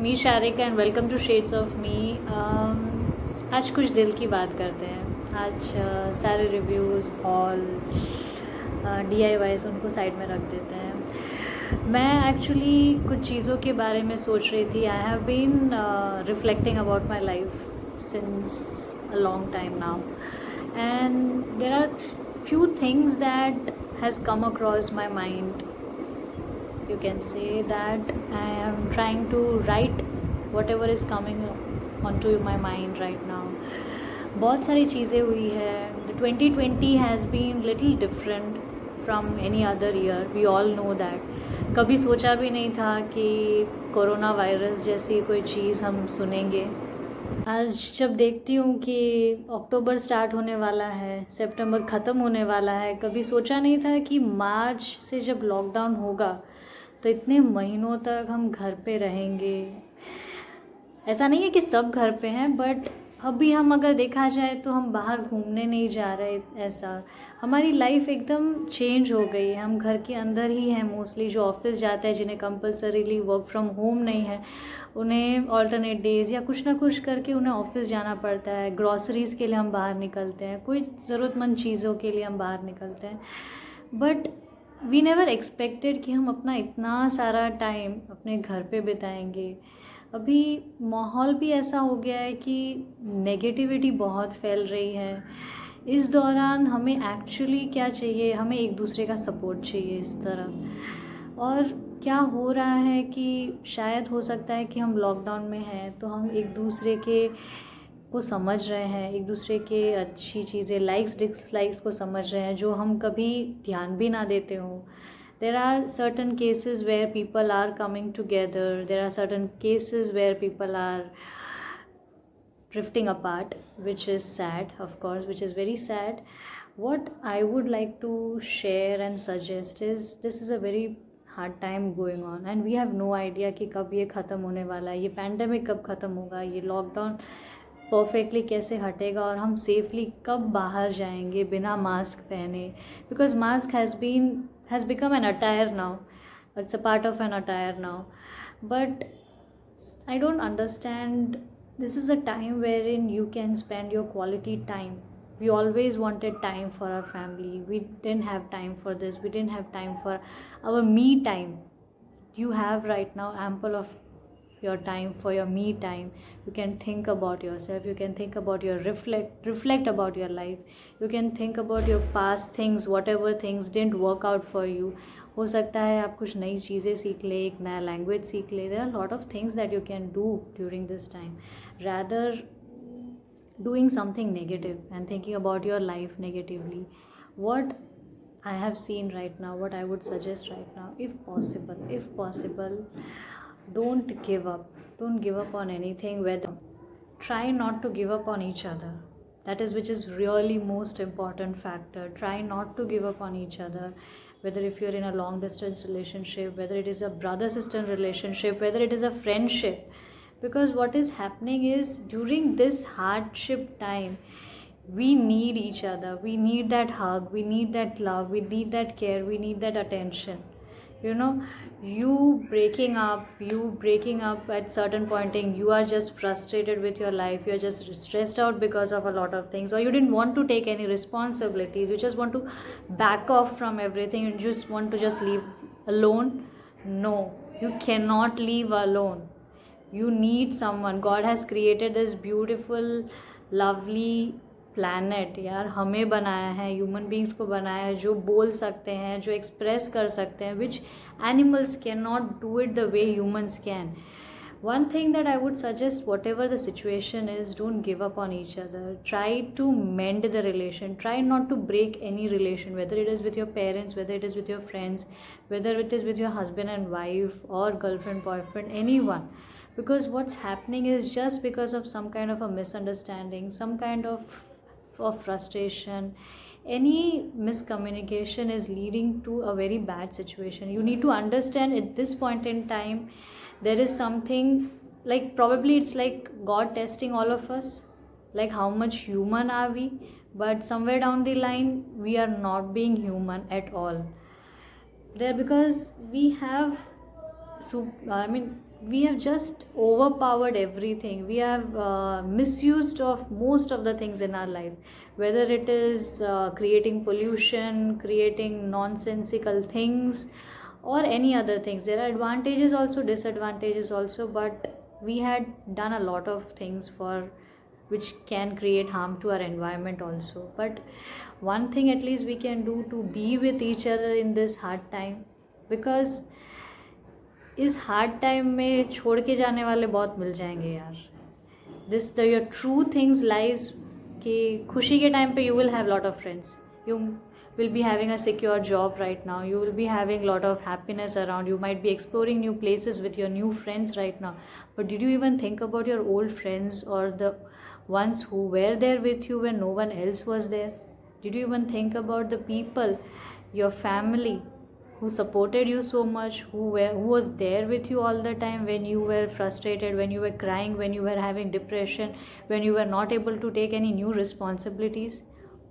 Me Sharika and welcome to shades of me. आज कुछ दिल की बात करते हैं। आज सारे रिव्यूज़ हॉल DIYs उनको साइड में रख देते हैं। मैं एक्चुअली कुछ चीज़ों के बारे में सोच रही थी। I have been reflecting about my life since a long time now and there are few things that has come across my mind. You can say that I am trying to write whatever is coming onto my mind right now. बहुत सारी चीज़ें हुई है. The 2020 has been little different from any other year. We all know that. कभी सोचा भी नहीं था कि कोरोना वायरस जैसी कोई चीज़ हम सुनेंगे. आज जब देखती हूँ कि अक्टूबर स्टार्ट होने वाला है, सितंबर ख़त्म होने वाला है, कभी सोचा नहीं था कि मार्च से जब लॉकडाउन होगा तो इतने महीनों तक हम घर पे रहेंगे. ऐसा नहीं है कि सब घर पे हैं, बट अभी हम अगर देखा जाए तो हम बाहर घूमने नहीं जा रहे. ऐसा हमारी लाइफ एकदम चेंज हो गई है. हम घर के अंदर ही हैं मोस्टली. जो ऑफिस जाते हैं, जिन्हें कंपलसरीली वर्क फ्रॉम होम नहीं है, उन्हें ऑल्टरनेट डेज या कुछ ना कुछ करके उन्हें ऑफिस जाना पड़ता है. ग्रॉसरीज़ के लिए हम बाहर निकलते हैं, कोई ज़रूरतमंद चीज़ों के लिए हम बाहर निकलते हैं. बट वी नेवर एक्सपेक्टेड कि हम अपना इतना सारा टाइम अपने घर पे बिताएंगे. अभी माहौल भी ऐसा हो गया है कि नेगेटिविटी बहुत फैल रही है. इस दौरान हमें एक्चुअली क्या चाहिए, हमें एक दूसरे का सपोर्ट चाहिए इस तरह. और क्या हो रहा है कि शायद हो सकता है कि हम लॉकडाउन में हैं तो हम एक दूसरे के को समझ रहे हैं, एक दूसरे के अच्छी चीज़ें, लाइक्स डिसलाइक्स को समझ रहे हैं जो हम कभी ध्यान भी ना देते हों. There are certain cases where people are coming together. There are certain cases where people are drifting apart, which is sad, of course, which is very sad. What I would like to share and suggest is this is a very hard time going on and we have no idea कि कब ये ख़त्म होने वाला है, ये pandemic कब ख़त्म होगा, ये लॉकडाउन परफेक्टली कैसे हटेगा और हम सेफली कब बाहर जाएंगे बिना मास्क पहने. Because mask has become an attire now. It's a part of an attire now. But I don't understand. This is a time wherein you can spend your quality time. We always wanted time for our family. We didn't have time for this. We didn't have time for our me time. You have right now ample of your time for your me time. You can think about yourself, you can think about your reflect about your life, you can think about your past things, whatever things didn't work out for you. हो सकता है आप कुछ नई चीज़ें सीख ले, एक नया लैंग्वेज सीख ले. There are lot of things that you can do during this time rather doing something negative and thinking about your life negatively. What I have seen right now, what I would suggest right now, if possible, don't give up on anything. Whether try not to give up on each other, that is which is really most important factor. Try not to give up on each other, whether if you're in a long distance relationship, whether it is a brother sister relationship, whether it is a friendship. Because what is happening is during this hardship time we need each other, we need that hug, we need that love, we need that care, we need that attention. You know, you breaking up at certain pointing, you are just frustrated with your life, you are just stressed out because of a lot of things, or you didn't want to take any responsibilities, you just want to back off from everything, you just want to just leave alone. No, you cannot leave alone. You need someone. God has created this beautiful lovely planet. यार हमें बनाया है, human beings को बनाया है जो बोल सकते हैं, जो एक्सप्रेस कर सकते हैं, which animals can not do it the way humans can. One thing that I would suggest, whatever the situation is, don't give up on each other. Try to mend the relation. Try not to break any relation, whether it is with your parents, whether it is with your friends, whether it is with your husband and wife or girlfriend, boyfriend, anyone. Because what's happening is just because of some kind of a misunderstanding, some kind of frustration, any miscommunication is leading to a very bad situation. You need to understand at this point in time there is something like, probably it's like God testing all of us, like how much human are we. But somewhere down the line we are not being human at all there, because we have we have just overpowered everything. We have misused of most of the things in our life, whether it is creating pollution, creating nonsensical things, or any other things. There are advantages also, disadvantages also, but we had done a lot of things for which can create harm to our environment also. But one thing at least we can do to be with each other in this hard time, because इस hard time में छोड़ के जाने वाले बहुत मिल जाएंगे यार. This the your true things lies कि खुशी के टाइम पे you will have lot of friends, you will be having a secure job right now, you will be having lot of happiness around, you might be exploring new places with your new friends right now, but did you even think about your old friends or the ones who were there with you when no one else was there? Did you even think about the people, your family, who supported you so much, who was there with you all the time when you were frustrated, when you were crying, when you were having depression, when you were not able to take any new responsibilities?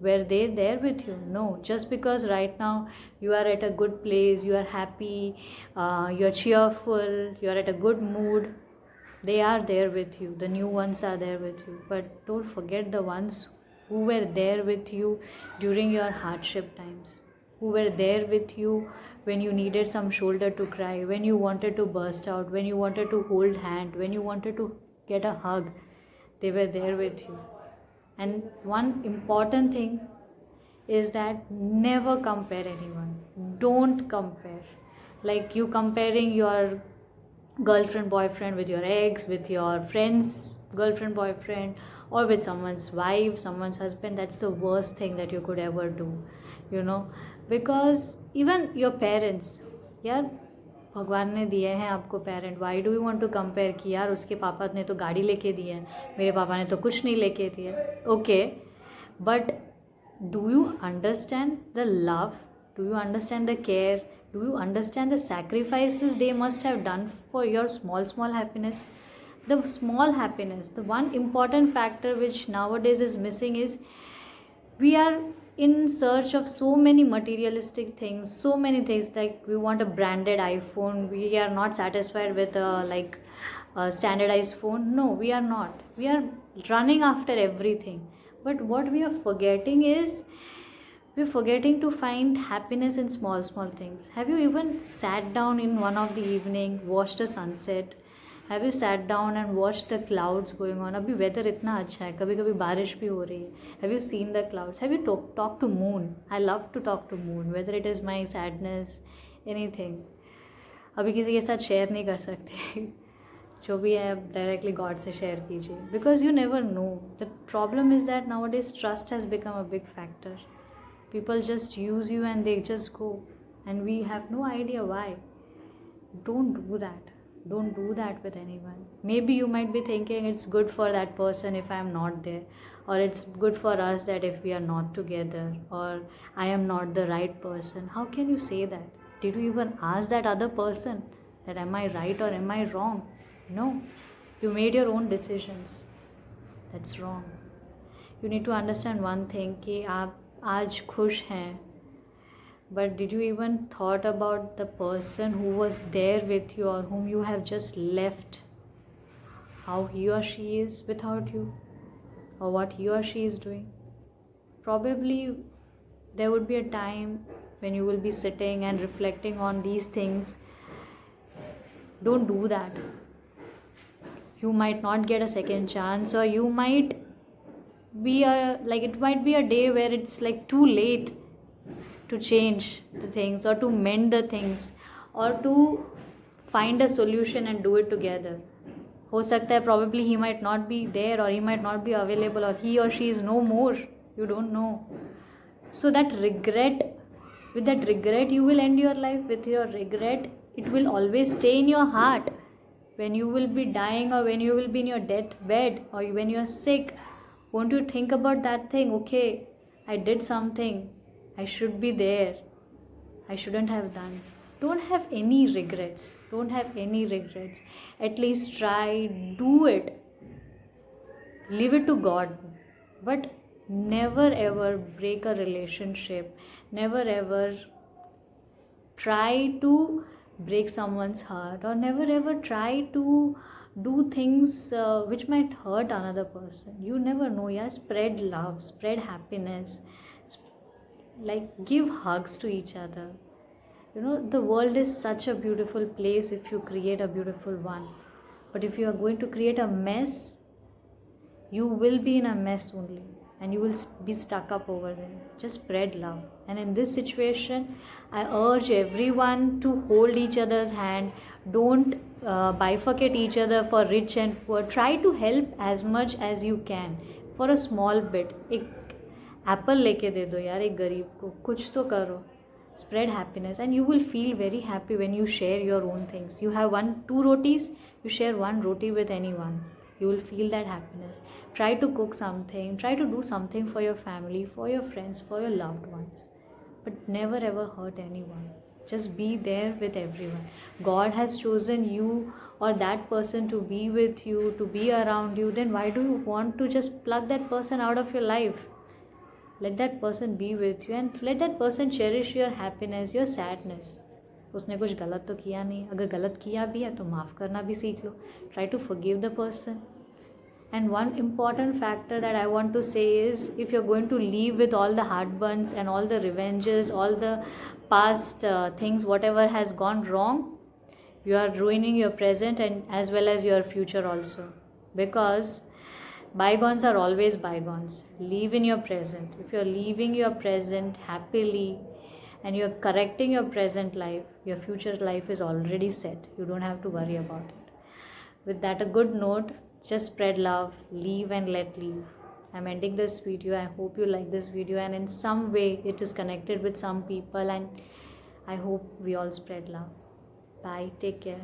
Were they there with you? No. Just because right now you are at a good place, you are happy, you're cheerful, you're at a good mood, they are there with you, the new ones are there with you. But don't forget the ones who were there with you during your hardship times, who were there with you when you needed some shoulder to cry, when you wanted to burst out, when you wanted to hold hand, when you wanted to get a hug. They were there with you. And one important thing is that never compare anyone. Don't compare. Like you comparing your girlfriend, boyfriend with your ex, with your friend's girlfriend, boyfriend, or with someone's wife, someone's husband. That's the worst thing that you could ever do, you know. Because even your parents, यार भगवान ने दिए हैं आपको parent, why do you want to compare कि यार उसके पापा ने तो गाड़ी लेके दिए हैं, मेरे पापा ने तो कुछ नहीं लेके दिए. Okay, but do you understand the love, do you understand the care, do you understand the sacrifices they must have done for your small happiness? The small happiness, the one important factor which nowadays is missing is we are in search of so many materialistic things, so many things, like we want a branded iPhone, we are not satisfied with a standardized phone. No, we are not. We are running after everything, but what we are forgetting is we're forgetting to find happiness in small things. Have you even sat down in one of the evening, watched a sunset? Have you sat down and watch the clouds going on? अभी weather इतना अच्छा है, कभी कभी बारिश भी हो रही है. Have you seen the clouds? Have you talk to moon? I love to talk to moon, whether it is my sadness, anything. अभी किसी के साथ शेयर नहीं कर सकते. जो भी है डायरेक्टली गॉड से शेयर कीजिए, because you never know. The problem is that now days trust has become a big factor. People just use you and they just go, and we have no idea why. Don't do that. Don't do that with anyone. Maybe you might be thinking it's good for that person if I am not there, or it's good for us that if we are not together, or I am not the right person. How can you say that? Did you even ask that other person that am I right or am I wrong? No. You made your own decisions. That's wrong. You need to understand one thing कि आप आज खुश हैं, but did you even thought about the person who was there with you or whom you have just left, how he or she is without you, or what he or she is doing? Probably there would be a time when you will be sitting and reflecting on these things. Don't do that. You might not get a second chance, or you might be it might be a day where it's like too late to change the things or to mend the things or to find a solution and do it together. हो सकता है probably he might not be there, or he might not be available, or he or she is no more. You don't know. So that regret, with that regret you will end your life. With your regret, it will always stay in your heart. When you will be dying, or when you will be in your deathbed, or when you are sick, won't you think about that thing? Okay, I did something, I should be there, I shouldn't have done. Don't have any regrets. Don't have any regrets. At least try, do it, leave it to God. But never ever break a relationship. Never ever try to break someone's heart, or never ever try to do things which might hurt another person. You never know. Yeah, spread love, spread happiness, like give hugs to each other. You know, the world is such a beautiful place if you create a beautiful one. But if you are going to create a mess, you will be in a mess only, and you will be stuck up over there. Just spread love. And in this situation, I urge everyone to hold each other's hand. Don't bifurcate each other for rich and poor. Try to help as much as you can for a small bit. एक Apple लेके दे दो यार एक गरीब को, कुछ तो करो. Spread happiness, and you will feel very happy when you share your own things. You have two rotis, you share one roti with anyone, you will feel that happiness. Try to cook something, try to do something for your family, for your friends, for your loved ones, but never ever hurt anyone. Just be there with everyone. God has chosen you or that person to be with you, to be around you. Then why do you want to just plug that person out of your life? Let that person be with you, and let that person cherish your happiness, your sadness. उसने कुछ गलत तो किया नहीं. अगर गलत किया भी है तो माफ़ करना भी सीख लो. Try to forgive the person. And one important factor that I want to say is, if you're going to leave with all the heartburns and all the revenges, all the past things, whatever has gone wrong, you are ruining your present and as well as your future also. Because bygones are always bygones. Live in your present. If you're leaving your present happily and you're correcting your present life, your future life is already set. You don't have to worry about it. With that, a good note, just spread love, leave and let leave. I'm ending this video. I hope you like this video and in some way it is connected with some people, and I hope we all spread love. Bye. Take care.